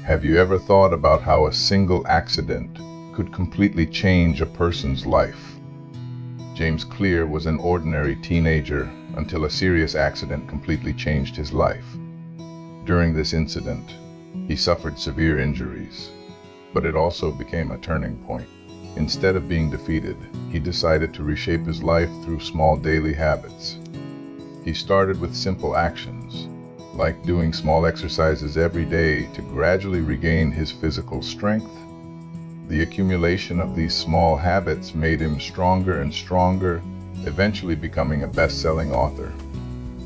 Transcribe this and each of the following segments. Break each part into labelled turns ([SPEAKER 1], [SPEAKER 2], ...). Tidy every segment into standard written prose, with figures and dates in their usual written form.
[SPEAKER 1] Have you ever thought about how a single accident could completely change a person's life? James Clear was an ordinary teenager until a serious accident completely changed his life. During this incident, he suffered severe injuries, but it also became a turning point. Instead of being defeated, he decided to reshape his life through small daily habits. He started with simple actions, like doing small exercises every day to gradually regain his physical strength. The accumulation of these small habits made him stronger and stronger, eventually becoming a best-selling author.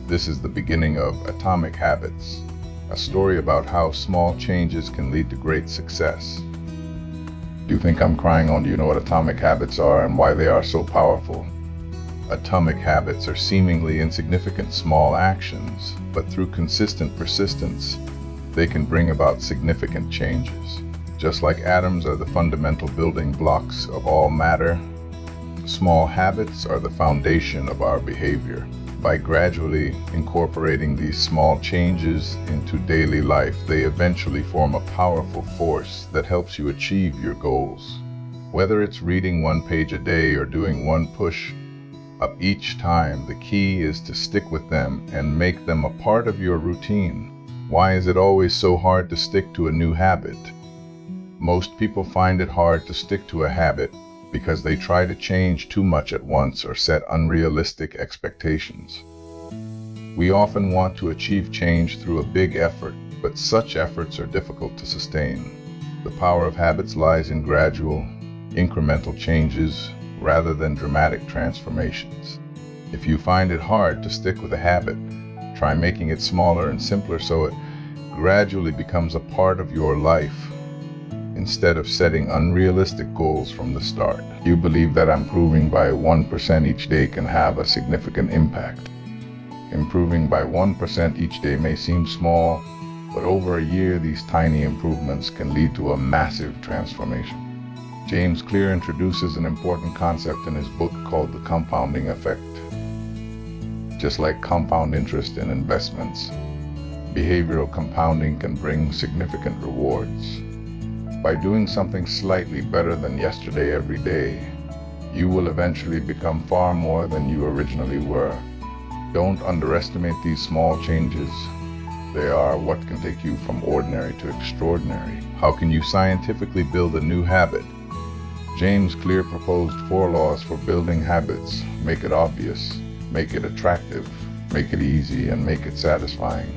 [SPEAKER 1] This is the beginning of Atomic Habits, a story about how small changes can lead to great success. Do you think I'm crying on? Do you know what atomic habits are and why they are so powerful? Atomic habits are seemingly insignificant small actions, but through consistent persistence, they can bring about significant changes. Just like atoms are the fundamental building blocks of all matter, small habits are the foundation of our behavior. By gradually incorporating these small changes into daily life, they eventually form a powerful force that helps you achieve your goals. Whether it's reading one page a day or doing one push-up each time, the key is to stick with them and make them a part of your routine. Why is it always so hard to stick to a new habit? Most people find it hard to stick to a habit because they try to change too much at once or set unrealistic expectations. We often want to achieve change through a big effort, but such efforts are difficult to sustain. The power of habits lies in gradual, incremental changes rather than dramatic transformations. If you find it hard to stick with a habit, try making it smaller and simpler so it gradually becomes a part of your life, instead of setting unrealistic goals from the start. You believe that improving by 1% each day can have a significant impact. Improving by 1% each day may seem small, but over a year, these tiny improvements can lead to a massive transformation. James Clear introduces an important concept in his book called the compounding effect. Just like compound interest in investments, behavioral compounding can bring significant rewards. By doing something slightly better than yesterday every day, you will eventually become far more than you originally were. Don't underestimate these small changes. They are what can take you from ordinary to extraordinary. How can you scientifically build a new habit? James Clear proposed 4 laws for building habits. Make it obvious, make it attractive, make it easy, and make it satisfying.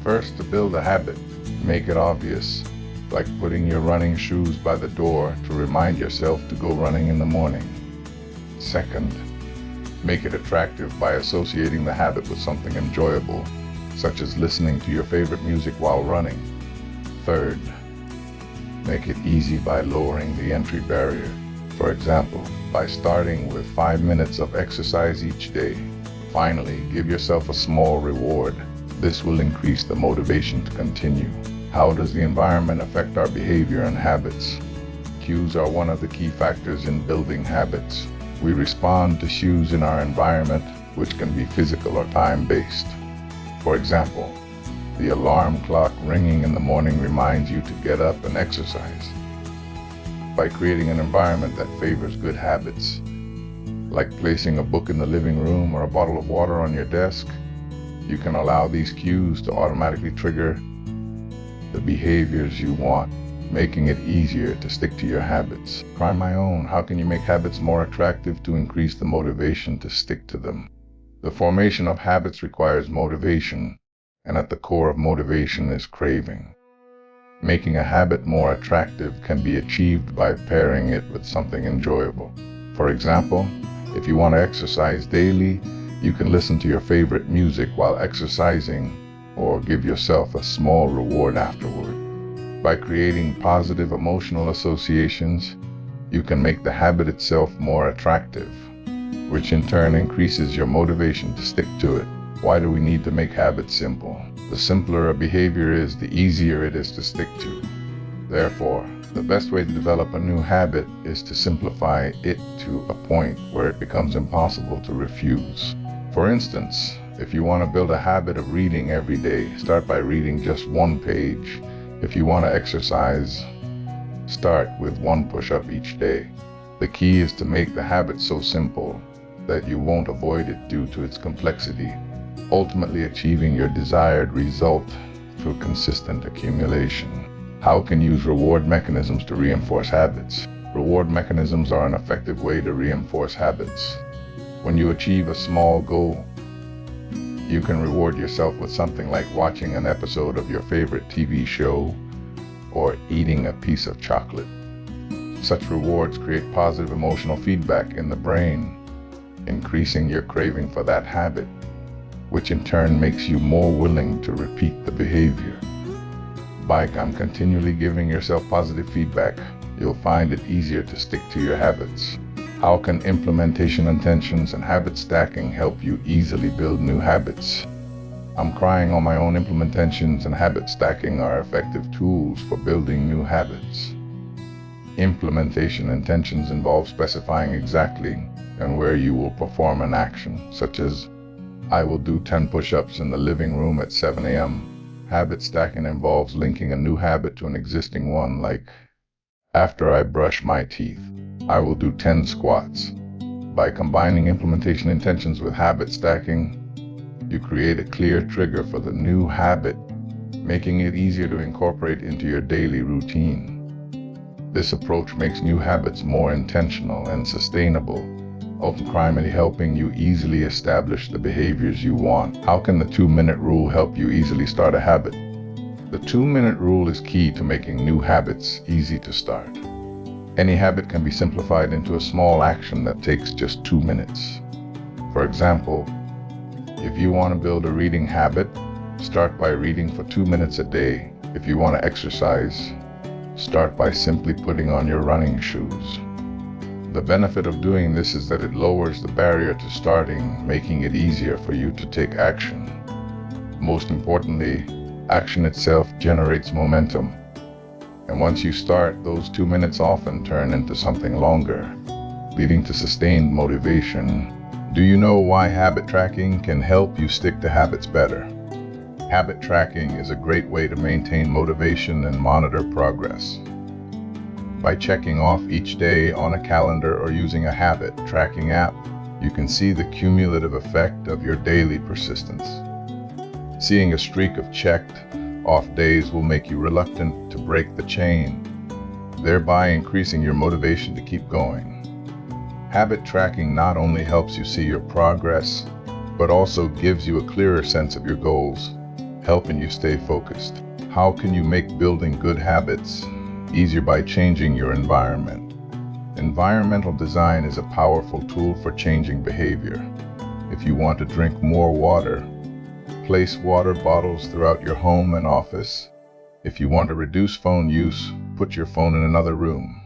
[SPEAKER 1] First, to build a habit, make it obvious, like putting your running shoes by the door to remind yourself to go running in the morning. Second, make it attractive by associating the habit with something enjoyable, such as listening to your favorite music while running. Third, make it easy by lowering the entry barrier. For example, by starting with 5 minutes of exercise each day. Finally, give yourself a small reward. This will increase the motivation to continue. How does the environment affect our behavior and habits? Cues are one of the key factors in building habits. We respond to cues in our environment, which can be physical or time-based. For example, the alarm clock ringing in the morning reminds you to get up and exercise. By creating an environment that favors good habits, like placing a book in the living room or a bottle of water on your desk, you can allow these cues to automatically trigger the behaviors you want, making it easier to stick to your habits. Try my own. How can you make habits more attractive to increase the motivation to stick to them? The formation of habits requires motivation, and at the core of motivation is craving. Making a habit more attractive can be achieved by pairing it with something enjoyable. For example, if you want to exercise daily, you can listen to your favorite music while exercising, or give yourself a small reward afterward. By creating positive emotional associations, you can make the habit itself more attractive, which in turn increases your motivation to stick to it. Why do we need to make habits simple? The simpler a behavior is, the easier it is to stick to. Therefore, the best way to develop a new habit is to simplify it to a point where it becomes impossible to refuse. For instance, if you want to build a habit of reading every day, start by reading just 1 page If you want to exercise, start with one push-up each day. The key is to make the habit so simple that you won't avoid it due to its complexity, ultimately achieving your desired result through consistent accumulation. How can you use reward mechanisms to reinforce habits? Reward mechanisms are an effective way to reinforce habits. When you achieve a small goal, you can reward yourself with something like watching an episode of your favorite TV show or eating a piece of chocolate. Such rewards create positive emotional feedback in the brain, increasing your craving for that habit, which in turn makes you more willing to repeat the behavior. By continually giving yourself positive feedback, you'll find it easier to stick to your habits. How can implementation intentions and habit stacking help you easily build new habits? I'm crying on my own. Implementations and habit stacking are effective tools for building new habits. Implementation intentions involve specifying exactly and where you will perform an action, such as, I will do 10 push-ups in the living room at 7 a.m. Habit stacking involves linking a new habit to an existing one, like, after I brush my teeth, I will do 10 squats. By combining implementation intentions with habit stacking, you create a clear trigger for the new habit, making it easier to incorporate into your daily routine. This approach makes new habits more intentional and sustainable, ultimately helping you easily establish the behaviors you want. How can the 2-minute rule help you easily start a habit? The 2-minute rule is key to making new habits easy to start. Any habit can be simplified into a small action that takes just 2 minutes. For example, if you want to build a reading habit, start by reading for 2 minutes a day. If you want to exercise, start by simply putting on your running shoes. The benefit of doing this is that it lowers the barrier to starting, making it easier for you to take action. Most importantly, action itself generates momentum. And once you start, those 2 minutes often turn into something longer, leading to sustained motivation. Do you know why habit tracking can help you stick to habits better? Habit tracking is a great way to maintain motivation and monitor progress. By checking off each day on a calendar or using a habit tracking app, you can see the cumulative effect of your daily persistence. Seeing a streak of checked off days will make you reluctant to break the chain, thereby increasing your motivation to keep going. Habit tracking not only helps you see your progress, but also gives you a clearer sense of your goals, helping you stay focused. How can you make building good habits easier? By changing your environment. Environmental design is a powerful tool for changing behavior. If you want to drink more water, place water bottles throughout your home and office. If you want to reduce phone use, put your phone in another room.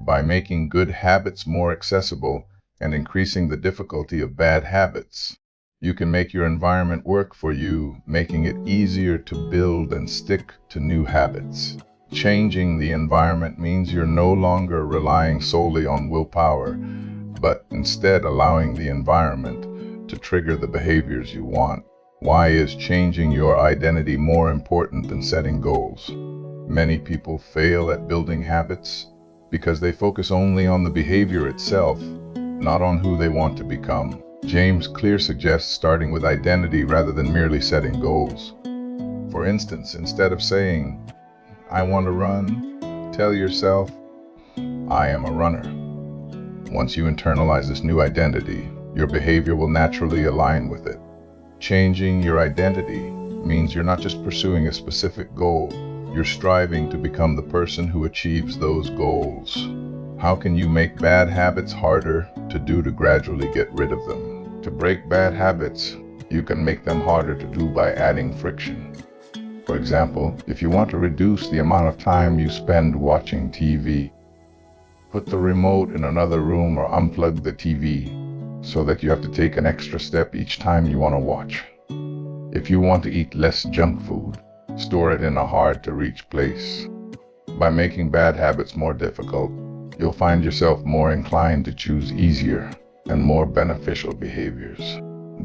[SPEAKER 1] By making good habits more accessible and increasing the difficulty of bad habits, you can make your environment work for you, making it easier to build and stick to new habits. Changing the environment means you're no longer relying solely on willpower, but instead allowing the environment to trigger the behaviors you want. Why is changing your identity more important than setting goals? Many people fail at building habits because they focus only on the behavior itself, not on who they want to become. James Clear suggests starting with identity rather than merely setting goals. For instance, instead of saying, I want to run, tell yourself, I am a runner. Once you internalize this new identity, your behavior will naturally align with it. Changing your identity means you're not just pursuing a specific goal, you're striving to become the person who achieves those goals. How can you make bad habits harder to do to gradually get rid of them? To break bad habits, you can make them harder to do by adding friction. For example, if you want to reduce the amount of time you spend watching TV, put the remote in another room or unplug the TV so that you have to take an extra step each time you want to watch. If you want to eat less junk food, store it in a hard-to-reach place. By making bad habits more difficult, you'll find yourself more inclined to choose easier and more beneficial behaviors.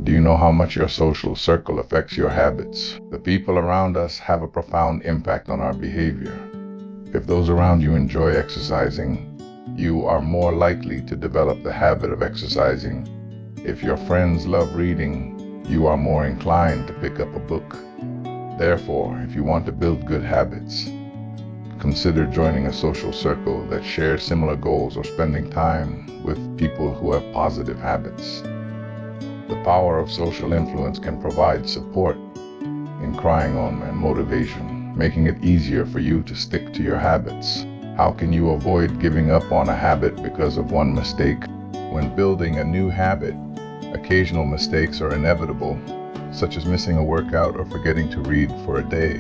[SPEAKER 1] Do you know how much your social circle affects your habits? The people around us have a profound impact on our behavior. If those around you enjoy exercising, you are more likely to develop the habit of exercising. If your friends love reading, you are more inclined to pick up a book. Therefore, if you want to build good habits, consider joining a social circle that shares similar goals or spending time with people who have positive habits. The power of social influence can provide support in crying on and motivation, making it easier for you to stick to your habits. How can you avoid giving up on a habit because of one mistake? When building a new habit, occasional mistakes are inevitable, such as missing a workout or forgetting to read for a day.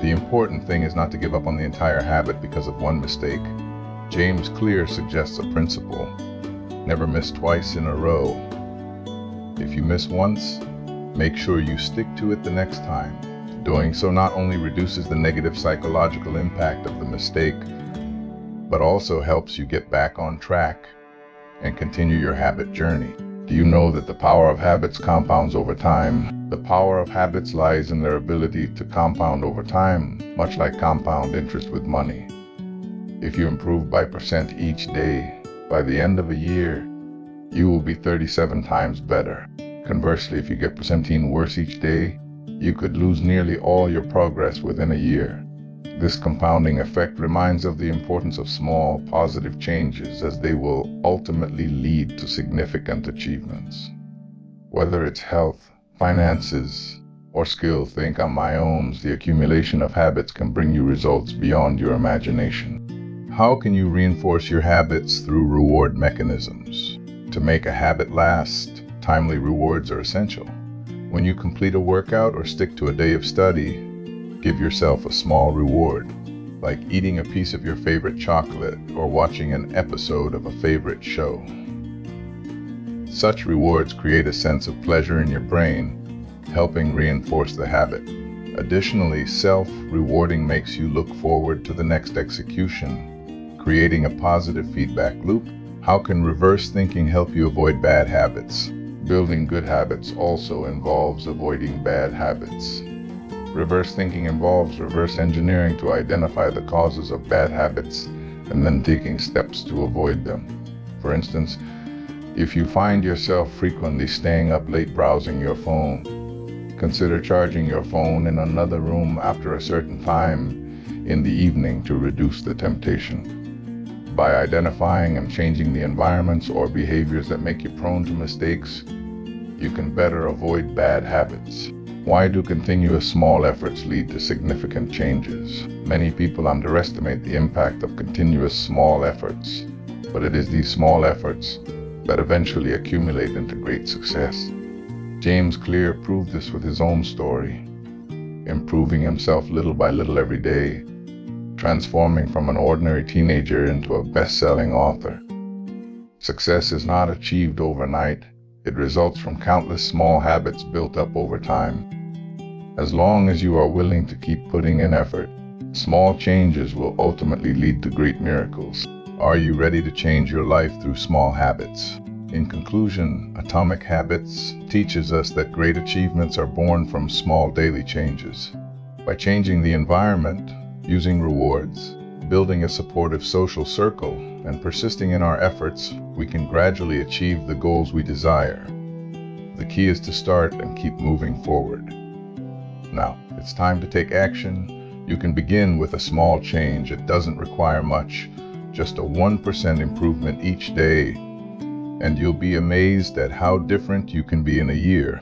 [SPEAKER 1] The important thing is not to give up on the entire habit because of one mistake. James Clear suggests a principle: never miss twice in a row. If you miss once, make sure you stick to it the next time. Doing so not only reduces the negative psychological impact of the mistake, but also helps you get back on track and continue your habit journey. Do you know that the power of habits compounds over time? The power of habits lies in their ability to compound over time, much like compound interest with money. If you improve by % each day, by the end of a year, you will be 37 times better. Conversely, if you get % worse each day, you could lose nearly all your progress within a year. This compounding effect reminds of the importance of small, positive changes, as they will ultimately lead to significant achievements. Whether it's health, finances, or skill, think on my own. The accumulation of habits can bring you results beyond your imagination. How can you reinforce your habits? Through reward mechanisms. To make a habit last, timely rewards are essential. When you complete a workout or stick to a day of study, give yourself a small reward, like eating a piece of your favorite chocolate or watching an episode of a favorite show. Such rewards create a sense of pleasure in your brain, helping reinforce the habit. Additionally, self-rewarding makes you look forward to the next execution, creating a positive feedback loop. How can reverse thinking help you avoid bad habits? Building good habits also involves avoiding bad habits. Reverse thinking involves reverse engineering to identify the causes of bad habits and then taking steps to avoid them. For instance, if you find yourself frequently staying up late browsing your phone, consider charging your phone in another room after a certain time in the evening to reduce the temptation. By identifying and changing the environments or behaviors that make you prone to mistakes, you can better avoid bad habits. Why do continuous small efforts lead to significant changes? Many people underestimate the impact of continuous small efforts, but it is these small efforts that eventually accumulate into great success. James Clear proved this with his own story, improving himself little by little every day, transforming from an ordinary teenager into a best-selling author. Success is not achieved overnight. It results from countless small habits built up over time. As long as you are willing to keep putting in effort, small changes will ultimately lead to great miracles. Are you ready to change your life through small habits? In conclusion, Atomic Habits teaches us that great achievements are born from small daily changes. By changing the environment, using rewards, building a supportive social circle, and persisting in our efforts, we can gradually achieve the goals we desire. The key is to start and keep moving forward. Now, it's time to take action. You can begin with a small change. It doesn't require much, just a 1% improvement each day, and you'll be amazed at how different you can be in a year.